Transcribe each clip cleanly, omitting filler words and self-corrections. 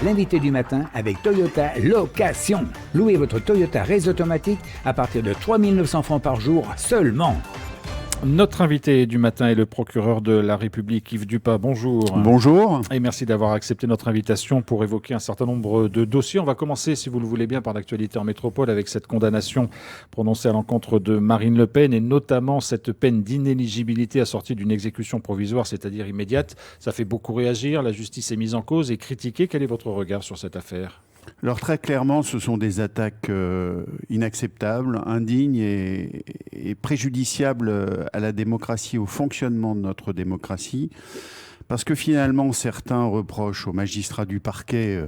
l'invité du matin avec Toyota Location. Louez votre Toyota Race automatique à partir de 3 900 francs par jour seulement. Notre invité du matin est le procureur de la République, Yves Dupas. Bonjour. Bonjour. Et merci d'avoir accepté notre invitation pour évoquer un certain nombre de dossiers. On va commencer, si vous le voulez bien, par l'actualité en métropole avec cette condamnation prononcée à l'encontre de Marine Le Pen et notamment cette peine d'inéligibilité assortie d'une exécution provisoire, c'est-à-dire immédiate. Ça fait beaucoup réagir. La justice est mise en cause et critiquée. Quel est votre regard sur cette affaire ? Alors très clairement, ce sont des attaques inacceptables, indignes et préjudiciables à la démocratie, au fonctionnement de notre démocratie. Parce que finalement, certains reprochent aux magistrats du parquet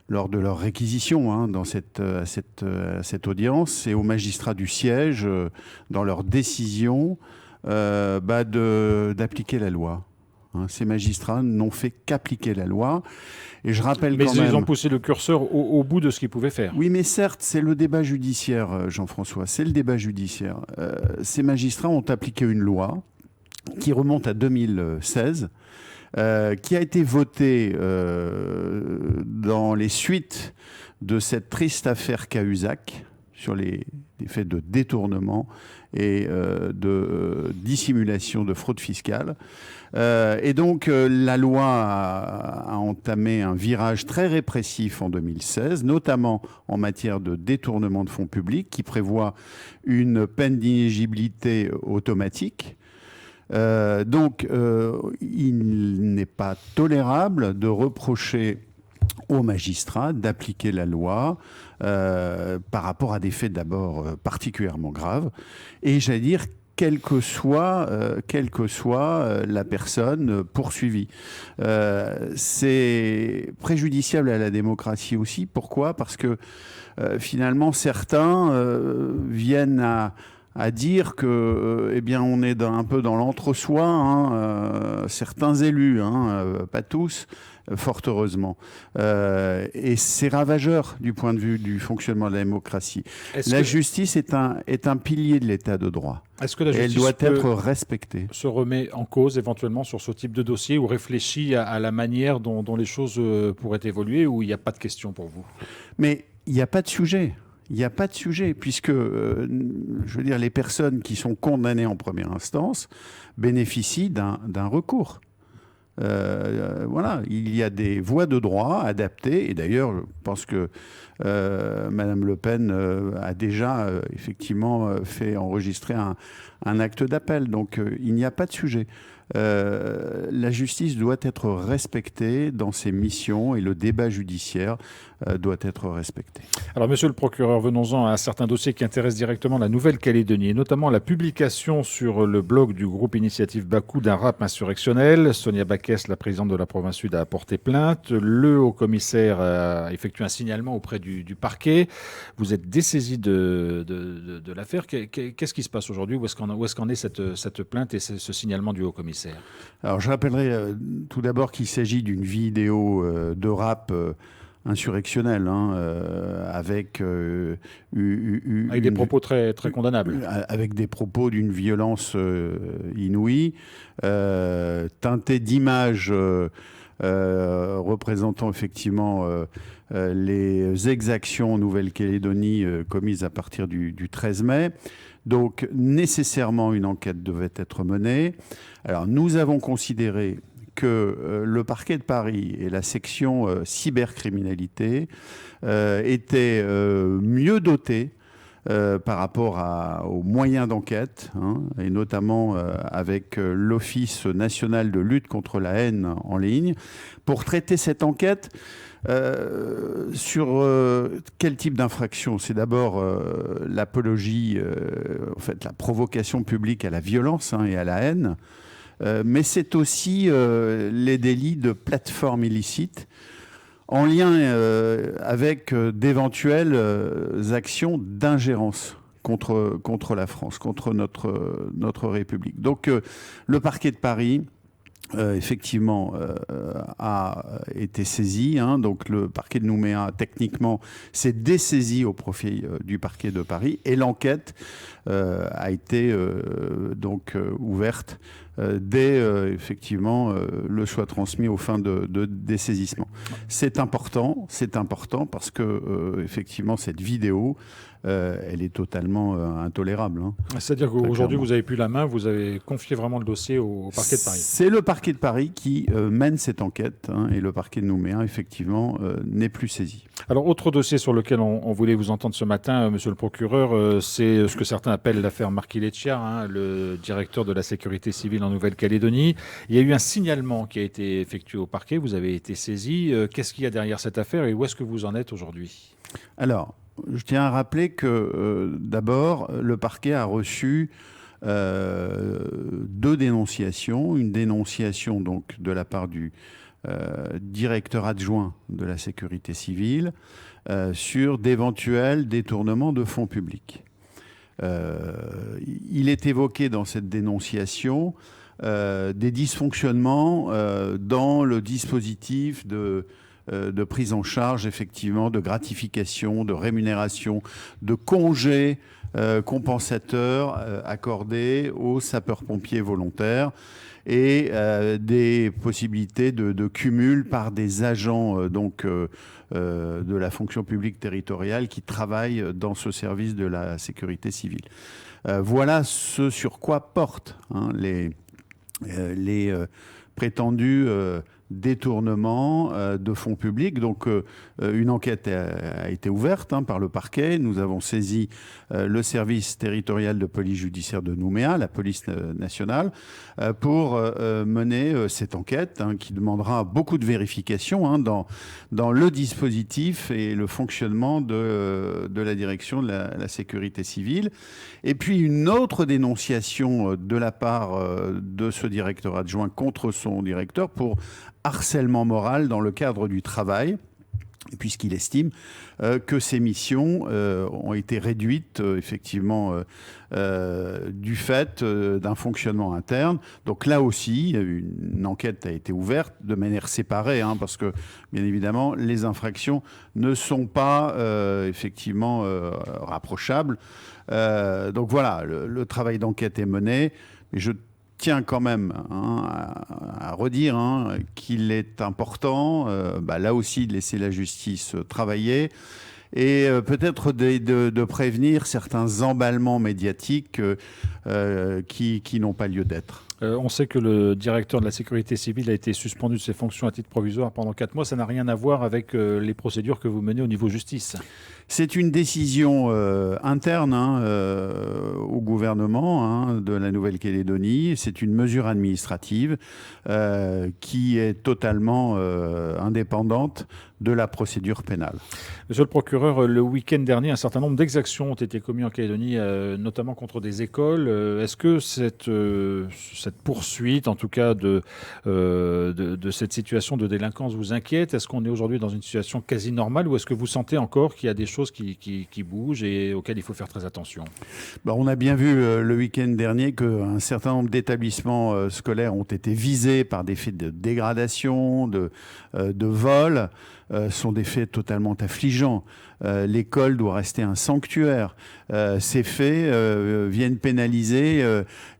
lors de leur réquisition dans cette audience et aux magistrats du siège dans leur décision d'appliquer la loi. Ces magistrats n'ont fait qu'appliquer la loi. Et je rappelle mais quand même... ils ont poussé le curseur au bout de ce qu'ils pouvaient faire. Oui, mais certes, c'est le débat judiciaire, Jean-François. C'est le débat judiciaire. Ces magistrats ont appliqué une loi qui remonte à 2016, qui a été votée dans les suites de cette triste affaire Cahuzac sur les faits de détournement et de dissimulation de fraude fiscale. Et donc, la loi a entamé un virage très répressif en 2016, notamment en matière de détournement de fonds publics, qui prévoit une peine d'inéligibilité automatique. Donc, il n'est pas tolérable de reprocher aux magistrats d'appliquer la loi par rapport à des faits d'abord particulièrement graves. Et j'allais dire, quelle que soit la personne poursuivie. C'est préjudiciable à la démocratie aussi. Pourquoi ? Parce que finalement, certains viennent à dire que, on est un peu dans l'entre-soi, certains élus, pas tous, fort heureusement. Et c'est ravageur du point de vue du fonctionnement de la démocratie. La justice est un pilier de l'état de droit. Est-ce que la justice elle doit être respectée. Se remet en cause éventuellement sur ce type de dossier ou réfléchit à la manière dont les choses pourraient évoluer, ou il n'y a pas de question pour vous ? Mais il n'y a pas de sujet. Il n'y a pas de sujet, puisque, les personnes qui sont condamnées en première instance bénéficient d'un recours. Il y a des voies de droit adaptées, et d'ailleurs, je pense que Madame Le Pen a déjà effectivement fait enregistrer un acte d'appel, donc il n'y a pas de sujet. La justice doit être respectée dans ses missions et le débat judiciaire doit être respecté. Alors, monsieur le procureur, venons-en à certains dossiers qui intéressent directement la Nouvelle-Calédonie, et notamment la publication sur le blog du groupe Initiative Bakou d'un rap insurrectionnel. Sonia Backès, la présidente de la province sud, a porté plainte. Le haut-commissaire a effectué un signalement auprès du parquet. Vous êtes dessaisi de l'affaire. Qu'est-ce qui se passe aujourd'hui ? Où est-ce qu'en est cette plainte et ce signalement du haut-commissaire ? Alors, je rappellerai tout d'abord qu'il s'agit d'une vidéo de rap insurrectionnel, avec des propos très, très condamnables. Avec des propos d'une violence inouïe, teintés d'images représentant effectivement les exactions en Nouvelle-Calédonie commises à partir du 13 mai. Donc, nécessairement, une enquête devait être menée. Alors, nous avons considéré que le parquet de Paris et la section cybercriminalité étaient mieux dotés par rapport aux moyens d'enquête, et notamment avec l'Office national de lutte contre la haine en ligne, pour traiter cette enquête sur quel type d'infraction ? C'est d'abord l'apologie, la provocation publique à la violence et à la haine, mais c'est aussi les délits de plateforme illicite en lien avec d'éventuelles actions d'ingérence contre la France, contre notre République. Donc le parquet de Paris effectivement a été saisi. Donc le parquet de Nouméa, techniquement, s'est dessaisi au profit du parquet de Paris, et l'enquête a été ouverte dès effectivement le soit transmis aux fins de dessaisissement. C'est important parce que effectivement cette vidéo elle est totalement intolérable. C'est-à-dire qu'aujourd'hui, vous avez plus la main, vous avez confié vraiment le dossier au parquet de Paris. C'est le parquet de Paris qui mène cette enquête et le parquet de Nouméa, effectivement, n'est plus saisi. Alors, autre dossier sur lequel on voulait vous entendre ce matin, monsieur le procureur, c'est ce que certains appellent l'affaire Marquis-Letchia, le directeur de la sécurité civile en Nouvelle-Calédonie. Il y a eu un signalement qui a été effectué au parquet, vous avez été saisi. Qu'est-ce qu'il y a derrière cette affaire et où est-ce que vous en êtes aujourd'hui ? Alors, je tiens à rappeler que d'abord, le parquet a reçu 2 dénonciations. Une dénonciation donc de la part du directeur adjoint de la sécurité civile sur d'éventuels détournements de fonds publics. Il est évoqué dans cette dénonciation des dysfonctionnements dans le dispositif de prise en charge, effectivement, de gratification, de rémunération, de congés compensateurs accordés aux sapeurs-pompiers volontaires et des possibilités de cumul par des agents de la fonction publique territoriale qui travaillent dans ce service de la sécurité civile. Voilà ce sur quoi portent les prétendus détournement de fonds publics. Donc une enquête a été ouverte par le parquet. Nous avons saisi le service territorial de police judiciaire de Nouméa, la police nationale, pour mener cette enquête qui demandera beaucoup de vérifications dans le dispositif et le fonctionnement de la direction de la sécurité civile. Et puis une autre dénonciation de la part de ce directeur adjoint contre son directeur pour harcèlement moral dans le cadre du travail, puisqu'il estime que ces missions ont été réduites effectivement du fait d'un fonctionnement interne. Donc là aussi, une enquête a été ouverte de manière séparée, parce que bien évidemment, les infractions ne sont pas effectivement rapprochables. Donc voilà, le travail d'enquête est mené. Et je tiens quand même à redire qu'il est important, là aussi, de laisser la justice travailler et peut-être de prévenir certains emballements médiatiques qui n'ont pas lieu d'être. On sait que le directeur de la sécurité civile a été suspendu de ses fonctions à titre provisoire pendant 4 mois. Ça n'a rien à voir avec les procédures que vous menez au niveau justice. C'est une décision interne au gouvernement de la Nouvelle-Calédonie. C'est une mesure administrative qui est totalement indépendante de la procédure pénale. Monsieur le procureur, le week-end dernier, un certain nombre d'exactions ont été commises en Calédonie, notamment contre des écoles. Est-ce que cette poursuite, en tout cas de cette situation de délinquance, vous inquiète? Est-ce qu'on est aujourd'hui dans une situation quasi normale ou est-ce que vous sentez encore qu'il y a des choses qui bougent et auxquelles il faut faire très attention? On a bien vu le week-end dernier qu'un certain nombre d'établissements scolaires ont été visés par des faits de dégradation, de vol. Sont des faits totalement affligeants. L'école doit rester un sanctuaire. Ces faits viennent pénaliser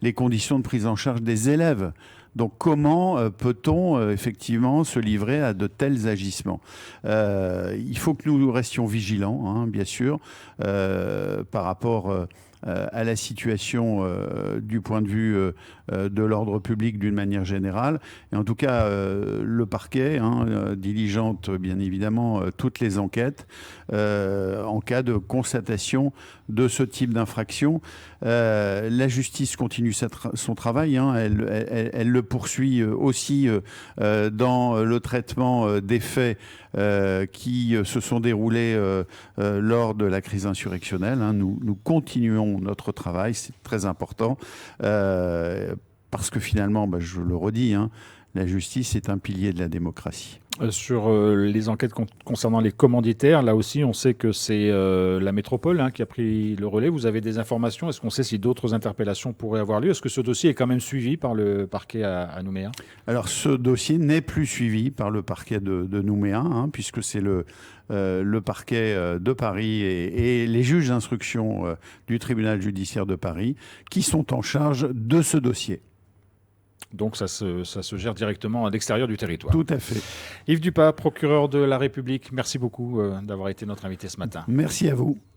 les conditions de prise en charge des élèves. Donc comment peut-on effectivement se livrer à de tels agissements? Il faut que nous restions vigilants, bien sûr, par rapport à la situation du point de vue de l'ordre public d'une manière générale. Et en tout cas, le parquet diligente bien évidemment toutes les enquêtes en cas de constatation de ce type d'infraction. La justice continue son travail. Elle le poursuit aussi dans le traitement des faits qui se sont déroulés lors de la crise insurrectionnelle. Nous continuons notre travail, c'est très important, parce que finalement, je le redis, la justice est un pilier de la démocratie. Sur les enquêtes concernant les commanditaires, là aussi, on sait que c'est la métropole qui a pris le relais. Vous avez des informations? Est-ce qu'on sait si d'autres interpellations pourraient avoir lieu? Est-ce que ce dossier est quand même suivi par le parquet à Nouméa? Alors, ce dossier n'est plus suivi par le parquet de Nouméa, puisque c'est le parquet de Paris et les juges d'instruction du tribunal judiciaire de Paris qui sont en charge de ce dossier. Donc ça se gère directement à l'extérieur du territoire. Tout à fait. Yves Dupas, procureur de la République, merci beaucoup d'avoir été notre invité ce matin. Merci à vous.